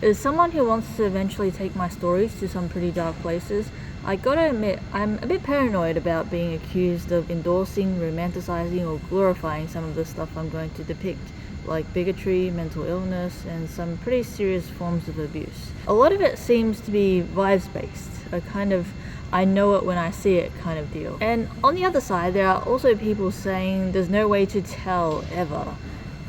As someone who wants to eventually take my stories to some pretty dark places, I gotta admit, I'm a bit paranoid about being accused of endorsing, romanticizing, or glorifying some of the stuff I'm going to depict, like bigotry, mental illness, and some pretty serious forms of abuse. A lot of it seems to be vibes-based, a kind of I know it when I see it kind of deal. And on the other side, there are also people saying there's no way to tell ever,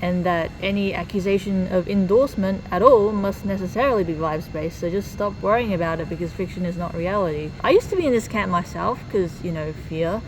and that any accusation of endorsement at all must necessarily be vibes-based, so just stop worrying about it because fiction is not reality. I used to be in this camp myself because, fear,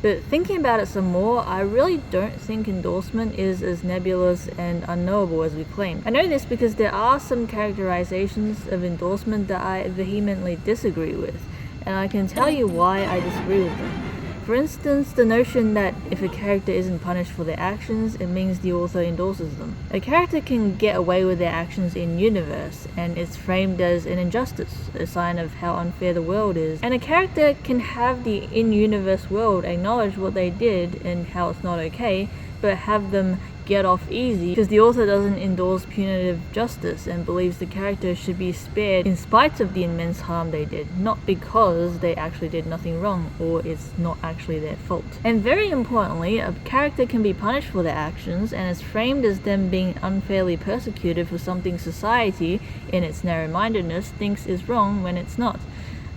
but thinking about it some more, I really don't think endorsement is as nebulous and unknowable as we claim. I know this because there are some characterizations of endorsement that I vehemently disagree with, and I can tell you why I disagree with them. For instance, the notion that if a character isn't punished for their actions, it means the author endorses them. A character can get away with their actions in universe, and it's framed as an injustice, a sign of how unfair the world is. And a character can have the in-universe world acknowledge what they did and how it's not okay, but have them get off easy because the author doesn't endorse punitive justice and believes the character should be spared in spite of the immense harm they did, not because they actually did nothing wrong or it's not actually their fault. And very importantly, a character can be punished for their actions and is framed as them being unfairly persecuted for something society, in its narrow-mindedness, thinks is wrong when it's not.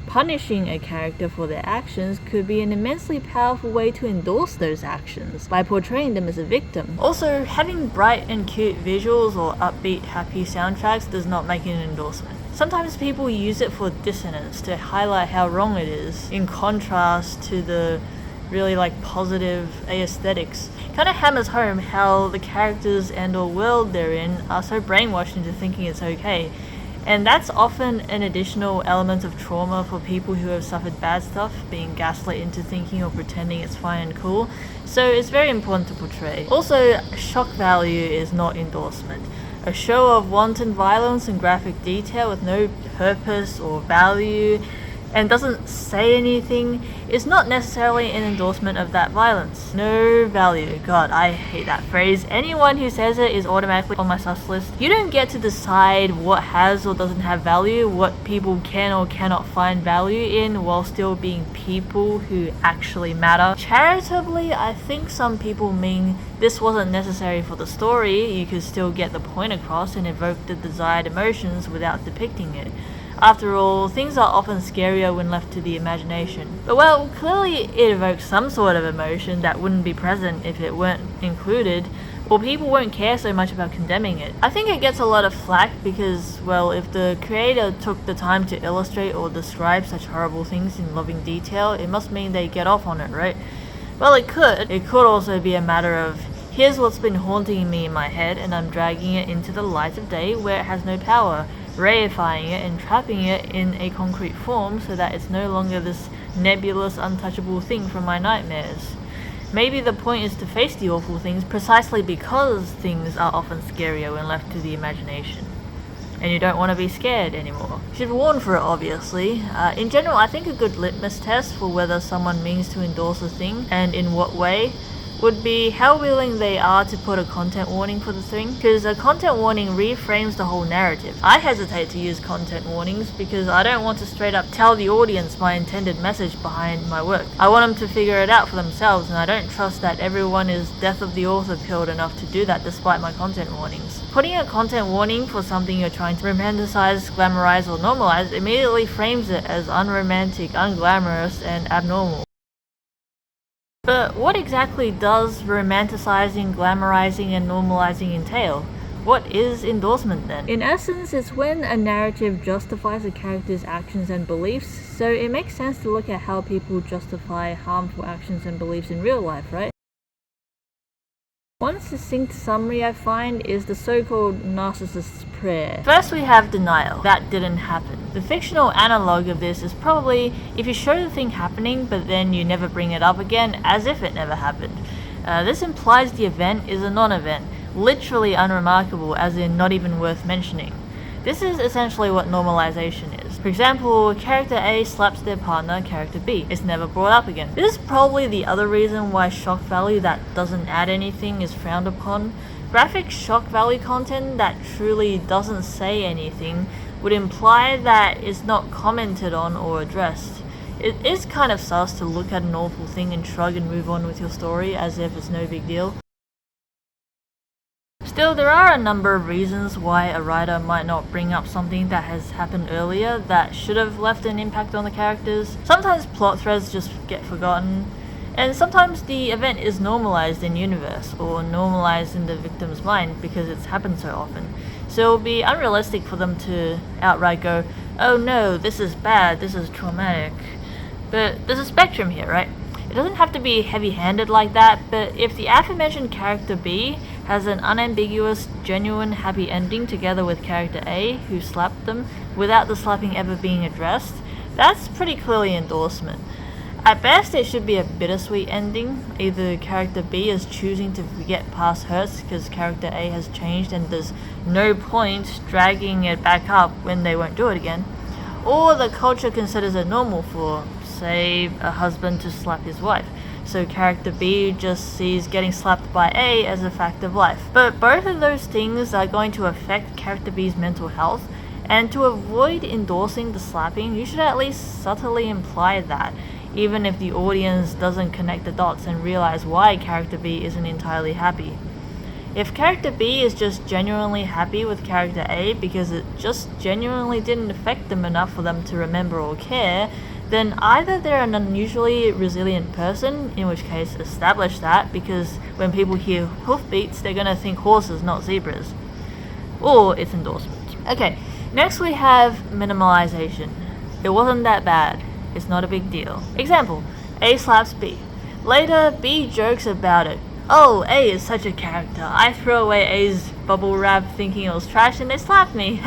Punishing a character for their actions could be an immensely powerful way to endorse those actions by portraying them as a victim. Also, having bright and cute visuals or upbeat, happy soundtracks does not make it an endorsement. Sometimes people use it for dissonance to highlight how wrong it is, in contrast to the really positive aesthetics. Kind of hammers home how the characters and or world they're in are so brainwashed into thinking it's okay. And that's often an additional element of trauma for people who have suffered bad stuff, being gaslit into thinking or pretending it's fine and cool. So it's very important to portray. Also, shock value is not endorsement. A show of wanton violence and graphic detail with no purpose or value and doesn't say anything is not necessarily an endorsement of that violence. No value. God, I hate that phrase. Anyone who says it is automatically on my sus list. You don't get to decide what has or doesn't have value, what people can or cannot find value in while still being people who actually matter. Charitably, I think some people mean this wasn't necessary for the story. You could still get the point across and evoke the desired emotions without depicting it. After all, things are often scarier when left to the imagination. But well, clearly it evokes some sort of emotion that wouldn't be present if it weren't included, or people won't care so much about condemning it. I think it gets a lot of flack because, well, if the creator took the time to illustrate or describe such horrible things in loving detail, it must mean they get off on it, right? Well, it could. It could also be a matter of, here's what's been haunting me in my head and I'm dragging it into the light of day where it has no power, reifying it and trapping it in a concrete form so that it's no longer this nebulous, untouchable thing from my nightmares. Maybe the point is to face the awful things precisely because things are often scarier when left to the imagination. And you don't want to be scared anymore. You should warn for it, obviously. In general, I think a good litmus test for whether someone means to endorse a thing, and in what way, would be how willing they are to put a content warning for the thing, because a content warning reframes the whole narrative. I hesitate to use content warnings because I don't want to straight up tell the audience my intended message behind my work. I want them to figure it out for themselves, and I don't trust that everyone is death of the author pilled enough to do that despite my content warnings. Putting a content warning for something you're trying to romanticize, glamorize, or normalize immediately frames it as unromantic, unglamorous, and abnormal. But what exactly does romanticizing, glamorizing, and normalizing entail? What is endorsement then? In essence, it's when a narrative justifies a character's actions and beliefs, so it makes sense to look at how people justify harmful actions and beliefs in real life, right? One succinct summary I find is the so-called narcissist's prayer. First we have denial. That didn't happen. The fictional analogue of this is probably if you show the thing happening but then you never bring it up again as if it never happened. This implies the event is a non-event, literally unremarkable, as in not even worth mentioning. This is essentially what normalization is. For example, character A slaps their partner, character B. It's never brought up again. This is probably the other reason why shock value that doesn't add anything is frowned upon, Graphic shock value content that truly doesn't say anything would imply that it's not commented on or addressed. It is kind of sus to look at an awful thing and shrug and move on with your story as if it's no big deal. Still, there are a number of reasons why a writer might not bring up something that has happened earlier that should have left an impact on the characters. Sometimes plot threads just get forgotten, and sometimes the event is normalized in universe or normalized in the victim's mind because it's happened so often. So it will be unrealistic for them to outright go, "Oh no, this is bad, this is traumatic." But there's a spectrum here, right? It doesn't have to be heavy-handed like that, but if the aforementioned character B has an unambiguous, genuine, happy ending together with character A, who slapped them, without the slapping ever being addressed, that's pretty clearly endorsement. At best, it should be a bittersweet ending. Either character B is choosing to get past hurts because character A has changed and there's no point dragging it back up when they won't do it again, or the culture considers it normal for, say, a husband to slap his wife. So character B just sees getting slapped by A as a fact of life. But both of those things are going to affect character B's mental health, and to avoid endorsing the slapping, you should at least subtly imply that, even if the audience doesn't connect the dots and realize why character B isn't entirely happy. If character B is just genuinely happy with character A because it just genuinely didn't affect them enough for them to remember or care, then either they're an unusually resilient person, in which case establish that, because when people hear hoofbeats, they're gonna think horses, not zebras, or it's endorsement. Okay, next we have minimalization. It wasn't that bad. It's not a big deal. Example, A slaps B. Later, B jokes about it. "Oh, A is such a character. I threw away A's bubble wrap thinking it was trash and they slapped me.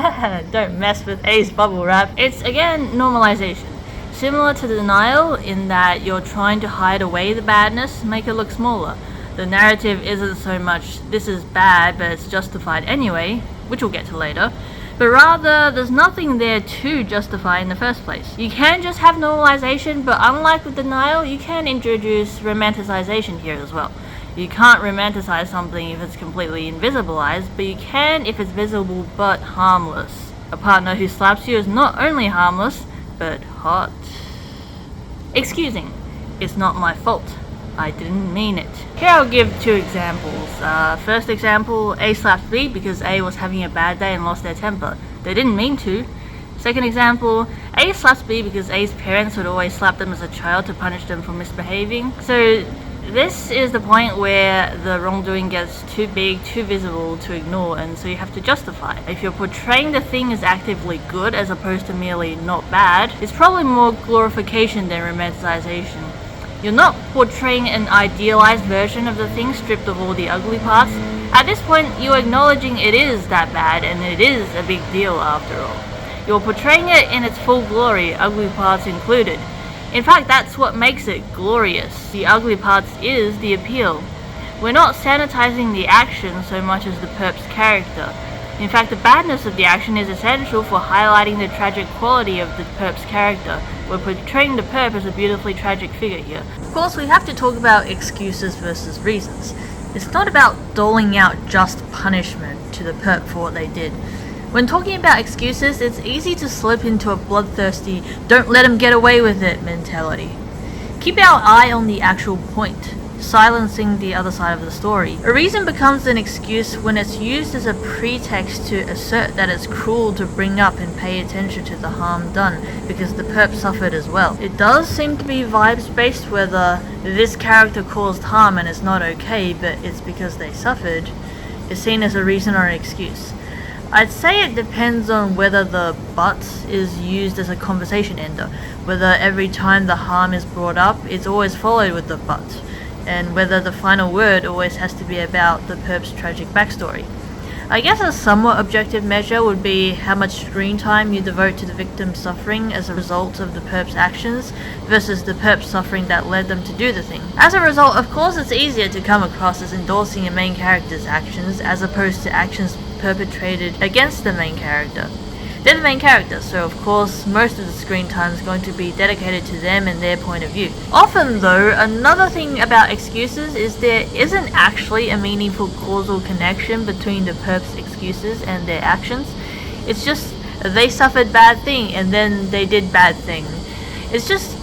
Don't mess with A's bubble wrap." It's again normalization. Similar to denial in that you're trying to hide away the badness, make it look smaller. The narrative isn't so much this is bad but it's justified anyway, which we'll get to later, but rather there's nothing there to justify in the first place. You can just have normalization, but unlike with denial, you can introduce romanticization here as well. You can't romanticize something if it's completely invisibilized, but you can if it's visible but harmless. A partner who slaps you is not only harmless, but hot. Excusing. It's not my fault. I didn't mean it. Here I'll give two examples. First example, A slaps B because A was having a bad day and lost their temper. They didn't mean to. Second example, A slaps B because A's parents would always slap them as a child to punish them for misbehaving. So this is the point where the wrongdoing gets too big, too visible to ignore, and so you have to justify. If you're portraying the thing as actively good as opposed to merely not bad, it's probably more glorification than romanticization. You're not portraying an idealized version of the thing stripped of all the ugly parts. At this point, you're acknowledging it is that bad and it is a big deal after all. You're portraying it in its full glory, ugly parts included. In fact, that's what makes it glorious. The ugly parts is the appeal. We're not sanitizing the action so much as the perp's character. In fact, the badness of the action is essential for highlighting the tragic quality of the perp's character. We're portraying the perp as a beautifully tragic figure here. Of course, we have to talk about excuses versus reasons. It's not about doling out just punishment to the perp for what they did. When talking about excuses, it's easy to slip into a bloodthirsty, don't let him get away with it mentality. Keep our eye on the actual point, silencing the other side of the story. A reason becomes an excuse when it's used as a pretext to assert that it's cruel to bring up and pay attention to the harm done because the perp suffered as well. It does seem to be vibes based, whether this character caused harm and it's not okay, but it's because they suffered, is seen as a reason or an excuse. I'd say it depends on whether the but is used as a conversation ender, whether every time the harm is brought up, it's always followed with the but, and whether the final word always has to be about the perp's tragic backstory. I guess a somewhat objective measure would be how much screen time you devote to the victim's suffering as a result of the perp's actions versus the perp's suffering that led them to do the thing. As a result, of course, it's easier to come across as endorsing a main character's actions as opposed to actions perpetrated against the main character. They're the main character, so of course most of the screen time is going to be dedicated to them and their point of view. Often though, another thing about excuses is there isn't actually a meaningful causal connection between the perp's excuses and their actions. It's just they suffered bad thing and then they did bad thing. It's just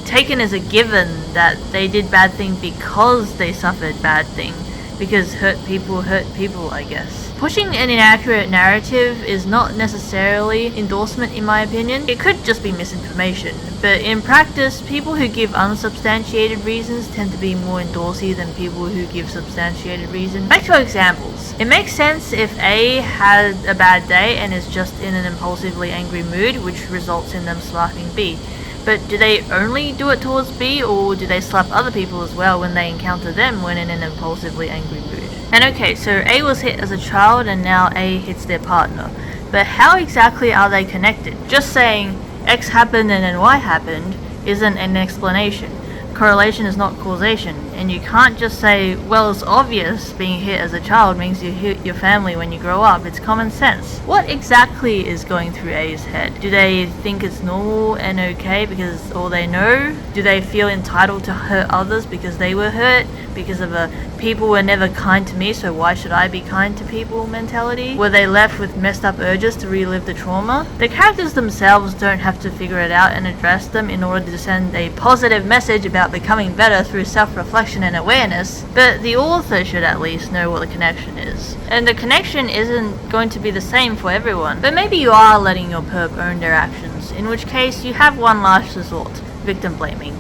taken as a given that they did bad thing because they suffered bad thing. Because hurt people, I guess. Pushing an inaccurate narrative is not necessarily endorsement in my opinion. It could just be misinformation. But in practice, people who give unsubstantiated reasons tend to be more endorsey than people who give substantiated reasons. Back to our examples. It makes sense if A had a bad day and is just in an impulsively angry mood, which results in them slapping B. But do they only do it towards B, or do they slap other people as well when they encounter them when in an impulsively angry mood? And okay, so A was hit as a child and now A hits their partner. But how exactly are they connected? Just saying X happened and then Y happened isn't an explanation. Correlation is not causation, and you can't just say, well, it's obvious being hit as a child means you hit your family when you grow up. It's common sense. What exactly is going through A's head? Do they think it's normal and okay because all they know? Do they feel entitled to hurt others because they were hurt? Because of a people were never kind to me, so why should I be kind to people mentality? Were they left with messed up urges to relive the trauma? The characters themselves don't have to figure it out and address them in order to send a positive message about becoming better through self-reflection and awareness, but the author should at least know what the connection is. And the connection isn't going to be the same for everyone, but maybe you are letting your perp own their actions, in which case you have one last resort: victim blaming.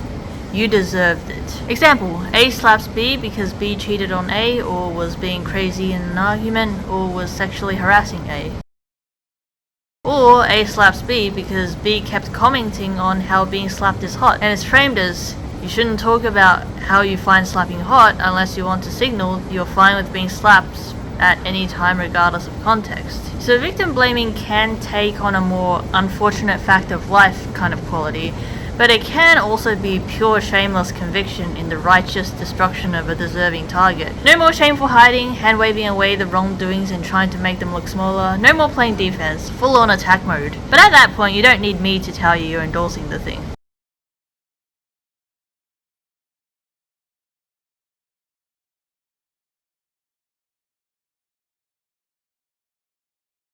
You deserved it. Example, A slaps B because B cheated on A, or was being crazy in an argument, or was sexually harassing A. Or A slaps B because B kept commenting on how being slapped is hot, and it's framed as, you shouldn't talk about how you find slapping hot unless you want to signal you're fine with being slapped at any time regardless of context. So victim blaming can take on a more unfortunate fact of life kind of quality, but it can also be pure shameless conviction in the righteous destruction of a deserving target. No more shameful hiding, hand waving away the wrongdoings and trying to make them look smaller. No more playing defense, full on attack mode. But at that point, you don't need me to tell you you're endorsing the thing.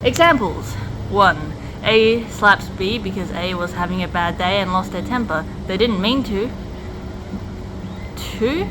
Examples. 1. A slaps B because A was having a bad day and lost their temper. They didn't mean to. 2.